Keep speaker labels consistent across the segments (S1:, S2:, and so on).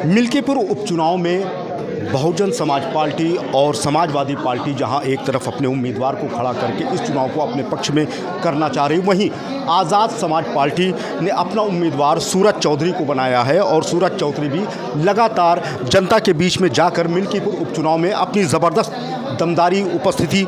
S1: मिल्कीपुर उपचुनाव में बहुजन समाज पार्टी और समाजवादी पार्टी जहां एक तरफ अपने उम्मीदवार को खड़ा करके इस चुनाव को अपने पक्ष में करना चाह रही, वहीं आज़ाद समाज पार्टी ने अपना उम्मीदवार सूरज चौधरी को बनाया है और सूरज चौधरी भी लगातार जनता के बीच में जाकर मिल्कीपुर उपचुनाव में अपनी ज़बरदस्त दमदारी उपस्थिति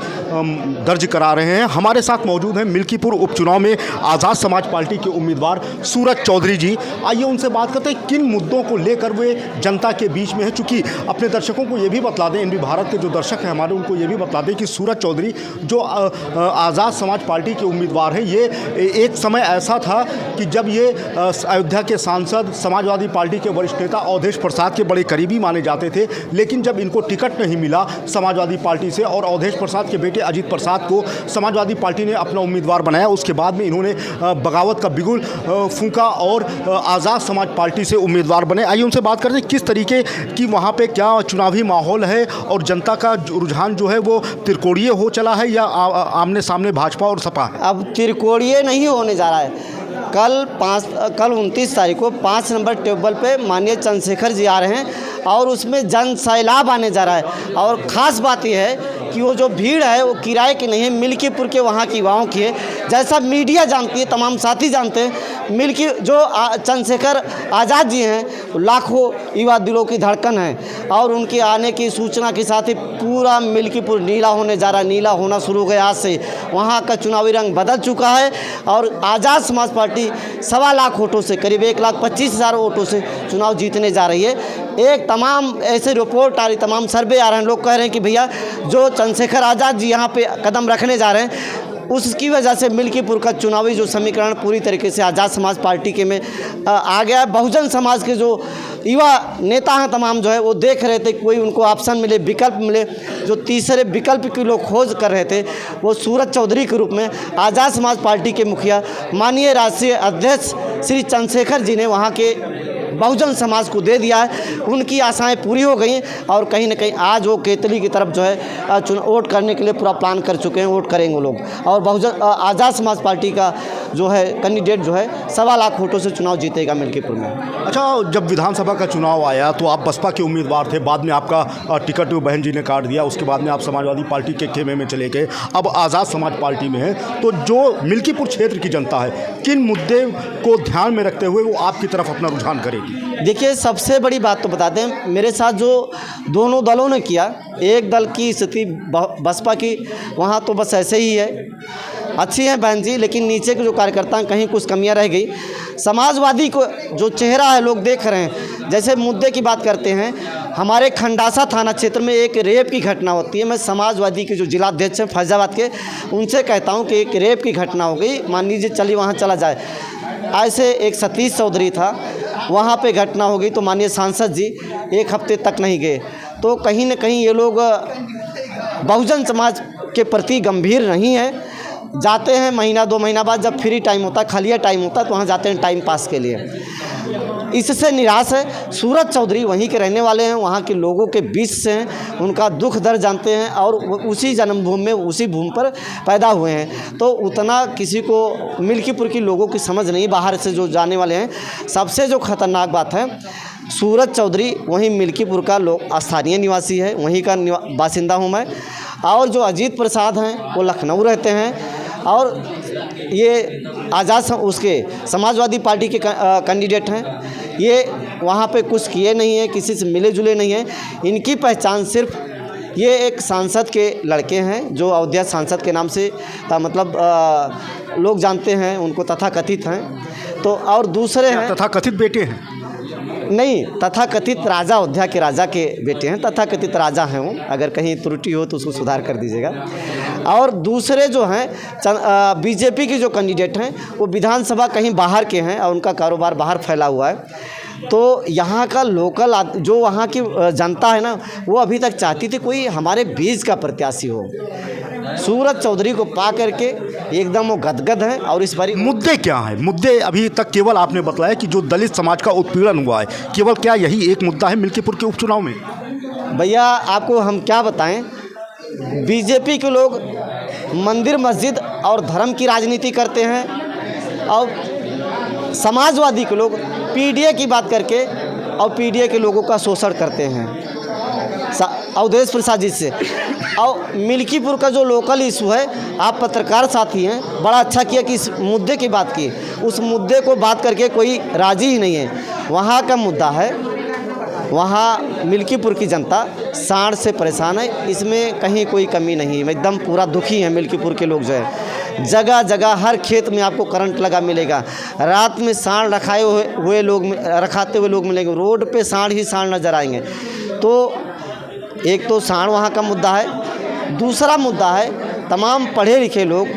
S1: दर्ज करा रहे हैं। हमारे साथ मौजूद हैं मिल्कीपुर उपचुनाव में आज़ाद समाज पार्टी के उम्मीदवार सूरज चौधरी जी। आइए उनसे बात करते हैं किन मुद्दों को लेकर वे जनता के बीच में है। चूँकि अपने दर्शकों को ये भी बता दें, एनबी भारत के जो दर्शक हैं हमारे, उनको ये भी बता दें कि सूरज चौधरी जो आज़ाद समाज पार्टी के उम्मीदवार हैं, ये एक समय ऐसा था कि जब ये अयोध्या के सांसद, समाजवादी पार्टी के वरिष्ठ नेता अवधेश प्रसाद के बड़े करीबी माने जाते थे। लेकिन जब इनको टिकट नहीं मिला समाजवादी पार्टी से और अवधेश प्रसाद के बेटे अजीत प्रसाद को समाजवादी पार्टी ने अपना उम्मीदवार बनाया, उसके बाद में इन्होंने बगावत का बिगुल फूंका और आज़ाद समाज पार्टी से उम्मीदवार बने। आइए उनसे बात करते हैं किस तरीके की वहाँ पे क्या चुनावी माहौल है और जनता का रुझान जो है वो त्रिकोणीय हो चला है या आमने सामने भाजपा और सपा है?
S2: अब त्रिकोणीय नहीं होने जा रहा है। कल 29 तारीख को 5 नंबर टेबल पे माननीय चंद्रशेखर जी आ रहे हैं और उसमें जन सैलाब आने जा रहा है। और ख़ास बात यह है कि वो जो भीड़ है वो किराए की नहीं है, मिल्कीपुर के वहाँ की युवाओं की है। जैसा मीडिया जानती है, तमाम साथी जानते हैं, जो चंद्रशेखर आज़ाद जी हैं लाखों युवा दिलों की धड़कन है और उनके आने की सूचना के साथ ही पूरा मिल्कीपुर नीला होने जा रहा है। नीला होना शुरू हो गया आज से। वहाँ का चुनावी रंग बदल चुका है और आज़ाद समाज पार्टी 1.25 लाख वोटों से, करीब 1,25,000 वोटों से चुनाव जीतने जा रही है। एक तमाम ऐसे रिपोर्ट आ रही, तमाम सर्वे आ रहे हैं, लोग कह रहे हैं कि भैया जो चंद्रशेखर आज़ाद जी यहाँ पे कदम रखने जा रहे हैं उसकी वजह से मिल्कीपुर का चुनावी जो समीकरण पूरी तरीके से आज़ाद समाज पार्टी के में आ गया है। बहुजन समाज के जो युवा नेता हैं तमाम जो है वो देख रहे थे कोई उनको ऑप्शन मिले, विकल्प मिले। जो तीसरे विकल्प की लोग खोज कर रहे थे वो सूरज चौधरी के रूप में आज़ाद समाज पार्टी के मुखिया माननीय राष्ट्रीय अध्यक्ष श्री चंद्रशेखर जी ने वहाँ के बहुजन समाज को दे दिया है। उनकी आशाएं पूरी हो गई और कहीं ना कहीं आज वो केतली की तरफ जो है वोट करने के लिए पूरा प्लान कर चुके हैं, वोट करेंगे वो लोग। और बहुजन आज़ाद समाज पार्टी का जो है कैंडिडेट जो है 1.25 लाख वोटों से चुनाव जीतेगा मिल्कीपुर में।
S1: अच्छा, जब विधानसभा का चुनाव आया तो आप बसपा के उम्मीदवार थे, बाद में आपका टिकट बहन जी ने काट दिया, उसके बाद में आप समाजवादी पार्टी के खेमे में चले गए, अब आज़ाद समाज पार्टी में है। तो जो मिल्कीपुर क्षेत्र की जनता है किन मुद्दे को ध्यान में रखते हुए वो आपकी तरफ अपना रुझान करेगी?
S2: देखिए, सबसे बड़ी बात तो बता दें, मेरे साथ जो दोनों दलों ने किया, एक दल की स्थिति बसपा की वहाँ तो बस ऐसे ही है, अच्छी है बहन जी, लेकिन नीचे के जो कार्यकर्ता हैं कहीं कुछ कमियां रह गई। समाजवादी को जो चेहरा है लोग देख रहे हैं। जैसे मुद्दे की बात करते हैं, हमारे खंडासा थाना क्षेत्र में एक रेप की घटना होती है। मैं समाजवादी के जो जिलाध्यक्ष हैं फैजाबाद के, उनसे कहता हूं कि एक रेप की घटना हो गई, मान लीजिए चलिए वहाँ चला जाए। ऐसे एक सतीश चौधरी था, वहाँ पे घटना हो गई तो माननीय सांसद जी 1 हफ्ते तक नहीं गए। तो कहीं न कहीं ये लोग बहुजन समाज के प्रति गंभीर नहीं है। जाते हैं महीना 2 महीना बाद, जब फ्री टाइम होता है, खालिया टाइम होता है, तो वहाँ जाते हैं टाइम पास के लिए। इससे निराश है। सूरज चौधरी वहीं के रहने वाले हैं, वहाँ के लोगों के बीच से हैं, उनका दुख दर्द जानते हैं और उसी जन्मभूमि में, उसी भूमि पर पैदा हुए हैं। तो उतना किसी को मिल्कीपुर की लोगों की समझ नहीं, बाहर से जो जाने वाले हैं। सबसे जो खतरनाक बात है, सूरज चौधरी वहीं मिल्कीपुर का स्थानीय निवासी है, वहीं का बासिंदा हूँ मैं। और जो अजीत प्रसाद हैं वो लखनऊ रहते हैं और ये आज़ाद उसके समाजवादी पार्टी के कैंडिडेट हैं। ये वहाँ पे कुछ किए नहीं हैं, किसी से मिले जुले नहीं हैं। इनकी पहचान सिर्फ ये एक सांसद के लड़के हैं जो अयोध्या सांसद के नाम से मतलब लोग जानते हैं उनको, तथाकथित हैं। तो और दूसरे हैं
S1: तथाकथित बेटे हैं,
S2: नहीं, तथाकथित राजा, अयोध्या के राजा के बेटे हैं, तथाकथित राजा हैं वो। अगर कहीं त्रुटि हो तो उसको सुधार कर दीजिएगा। और दूसरे जो हैं बीजेपी के जो कैंडिडेट हैं वो विधानसभा कहीं बाहर के हैं और उनका कारोबार बाहर फैला हुआ है। तो यहाँ का लोकल जो वहाँ की जनता है ना, वो अभी तक चाहती थी कोई हमारे बीच का प्रत्याशी हो। सूरज चौधरी को पा करके एकदम वो गदगद हैं। और इस बारी
S1: मुद्दे क्या हैं? मुद्दे अभी तक केवल आपने बताया कि जो दलित समाज का उत्पीड़न हुआ है, केवल क्या यही एक मुद्दा है मिल्कीपुर के उपचुनाव में?
S2: भैया आपको हम क्या बताएं, बीजेपी के लोग मंदिर मस्जिद और धर्म की राजनीति करते हैं और समाजवादी के लोग पीडीए की बात करके और पीडीए के लोगों का शोषण करते हैं अवधेश प्रसाद जी से। और मिल्कीपुर का जो लोकल इशू है, आप पत्रकार साथी हैं, बड़ा अच्छा किया कि इस मुद्दे की बात की। उस मुद्दे को बात करके कोई राजी ही नहीं है। वहाँ का मुद्दा है, वहाँ मिल्कीपुर की जनता सांड से परेशान है, इसमें कहीं कोई कमी नहीं है। एकदम पूरा दुखी है मिल्कीपुर के लोग जो है। जगह जगह हर खेत में आपको करंट लगा मिलेगा। रात में सांड रखाते हुए लोग मिलेंगे। रोड पे सांड ही सांड नज़र आएंगे। तो एक तो सांड वहाँ का मुद्दा है। दूसरा मुद्दा है, तमाम पढ़े लिखे लोग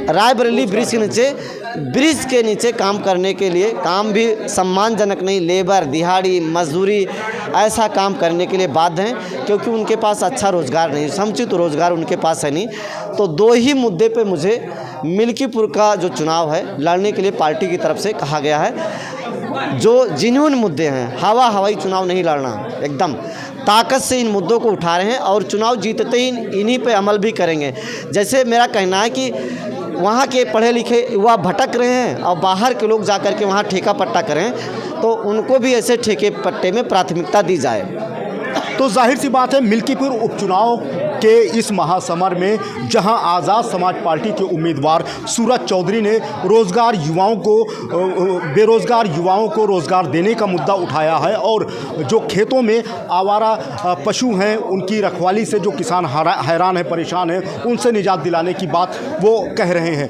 S2: रायबरेली ब्रिज के नीचे काम करने के लिए, काम भी सम्मानजनक नहीं, लेबर दिहाड़ी मजदूरी ऐसा काम करने के लिए बाध्य हैं, क्योंकि उनके पास अच्छा रोज़गार नहीं, समुचित रोज़गार उनके पास है नहीं। तो दो ही मुद्दे पे मुझे मिल्कीपुर का जो चुनाव है लड़ने के लिए पार्टी की तरफ से कहा गया है। जो जिन्यून मुद्दे हैं, हवाई चुनाव नहीं लड़ना, एकदम ताकत से इन मुद्दों को उठा रहे हैं और चुनाव जीतते ही इन्हीं पे अमल भी करेंगे। जैसे मेरा कहना है कि वहाँ के पढ़े लिखे युवा भटक रहे हैं और बाहर के लोग जाकर के वहाँ ठेका पट्टा करें, तो उनको भी ऐसे ठेके पट्टे में प्राथमिकता दी जाए।
S1: तो जाहिर सी बात है, मिल्कीपुर उपचुनाव के इस महासमर में जहां आज़ाद समाज पार्टी के उम्मीदवार सूरज चौधरी ने बेरोज़गार युवाओं को रोज़गार देने का मुद्दा उठाया है, और जो खेतों में आवारा पशु हैं उनकी रखवाली से जो किसान हैरान है, परेशान हैं, उनसे निजात दिलाने की बात वो कह रहे हैं।